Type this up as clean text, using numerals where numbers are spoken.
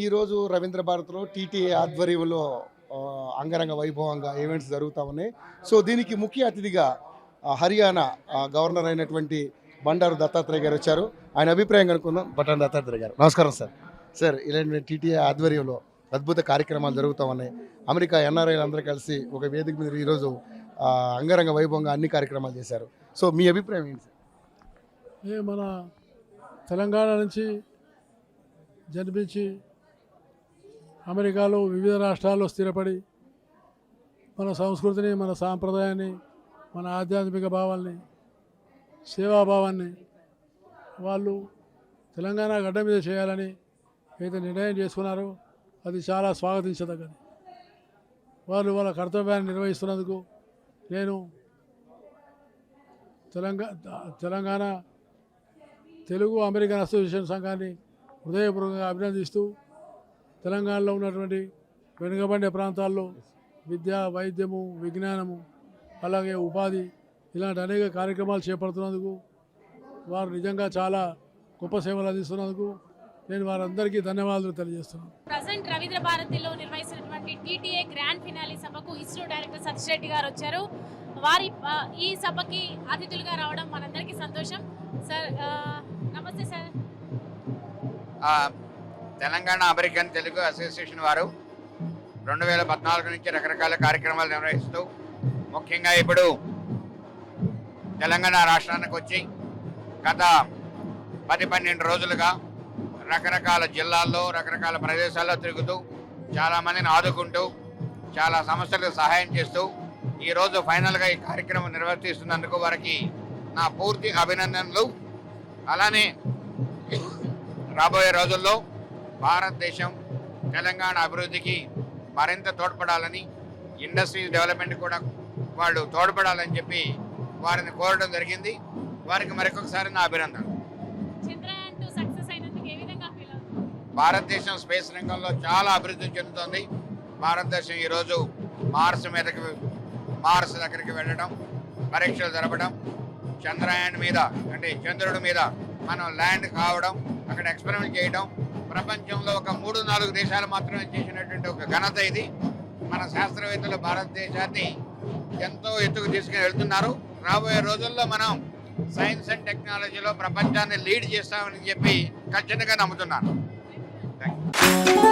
ఈరోజు రవీంద్ర భారత్లో టీటీఏ ఆధ్వర్యంలో అంగరంగ వైభవంగా ఈవెంట్స్ జరుగుతూ ఉన్నాయి. సో దీనికి ముఖ్య అతిథిగా హర్యానా గవర్నర్ అయినటువంటి బండారు దత్తాత్రేయ గారు వచ్చారు. ఆయన అభిప్రాయం కనుక్కుందాం. బండారు దత్తాత్రేయ గారు నమస్కారం సార్. సార్ ఇలాంటి టీటీఏ ఆధ్వర్యంలో అద్భుత కార్యక్రమాలు జరుగుతూ ఉన్నాయి. అమెరికా ఎన్ఆర్ఐలు అందరూ కలిసి ఒక వేదిక మీద ఈరోజు అంగరంగ వైభవంగా అన్ని కార్యక్రమాలు చేశారు. సో మీ అభిప్రాయం ఏంటి సార్? మన తెలంగాణ నుంచి జన్మించి అమెరికాలో వివిధ రాష్ట్రాల్లో స్థిరపడి మన సంస్కృతిని, మన సాంప్రదాయాన్ని, మన ఆధ్యాత్మిక భావాల్ని, సేవాభావాన్ని వాళ్ళు తెలంగాణ గడ్డ మీద చేయాలని ఏదైతే నిర్ణయం చేసుకున్నారో అది చాలా స్వాగతించదగ్గది. వాళ్ళు వాళ్ళ కర్తవ్యాన్ని నిర్వహిస్తున్నందుకు నేను తెలంగాణ తెలుగు అమెరికన్ అసోసియేషన్ సంఘాన్ని హృదయపూర్వకంగా అభినందిస్తూ తెలంగాణలో ఉన్నటువంటి వెనుకబడిన ప్రాంతాల్లో విద్య, వైద్యము, విజ్ఞానము, అలాగే ఉపాధి ఇలాంటి అనేక కార్యక్రమాలు చేపడుతున్నందుకు వారు నిజంగా చాలా గొప్ప సేవలు అందిస్తున్నందుకు నేను వారందరికీ ధన్యవాదాలు తెలియజేస్తున్నాను. ప్రజెంట్ రవీంద్ర భారతిలో నిర్వహిస్తున్నటువంటి టీటీఏ గ్రాండ్ ఫినాలీ సభకు ఇస్రో డైరెక్టర్ సతీష్ రెడ్డి గారు వచ్చారు. వారి ఈ సభకి అతిథులుగా రావడం మనందరికీ సంతోషం. సార్ నమస్తే sir. Telangana American Telugu association వారు 2014 నుంచి రకరకాల కార్యక్రమాలు నిర్వహిస్తూ ముఖ్యంగా ఇప్పుడు తెలంగాణ రాష్ట్రానికి వచ్చి గత 10-12 రోజులుగా రకరకాల జిల్లాల్లో రకరకాల ప్రదేశాల్లో తిరుగుతూ చాలామందిని ఆదుకుంటూ చాలా సమస్యలకు సహాయం చేస్తూ ఈరోజు ఫైనల్గా ఈ కార్యక్రమం నిర్వర్తిస్తున్నందుకు వారికి నా పూర్తి అభినందనలు. అలానే రాబోయే రోజుల్లో భారతదేశం తెలంగాణ అభివృద్ధికి మరింత తోడ్పడాలని, ఇండస్ట్రీ డెవలప్మెంట్ కూడా వాళ్ళు తోడ్పడాలని చెప్పి వారిని కోరడం జరిగింది. వారికి మరొకసారి నా అభినందనలు. భారతదేశం స్పేస్ రంగంలో చాలా అభివృద్ధి చెందుతుంది. భారతదేశం ఈరోజు మార్స్ దగ్గరికి వెళ్ళడం, పరీక్షలు జరపడం, చంద్రయాన్ మీద అంటే చంద్రుడి మీద మనం ల్యాండ్ కావడం, అక్కడ ఎక్స్పెరిమెంట్ చేయడం, ప్రపంచంలో ఒక 3-4 దేశాలు మాత్రమే చేసినటువంటి ఒక ఘనత ఇది. మన శాస్త్రవేత్తలు భారతదేశాన్ని ఎంతో ఎత్తుకు తీసుకుని వెళ్తున్నారు. రాబోయే రోజుల్లో మనం సైన్స్ అండ్ టెక్నాలజీలో ప్రపంచాన్ని లీడ్ చేస్తామని చెప్పి ఖచ్చితంగా నమ్ముతున్నాను. Thank you.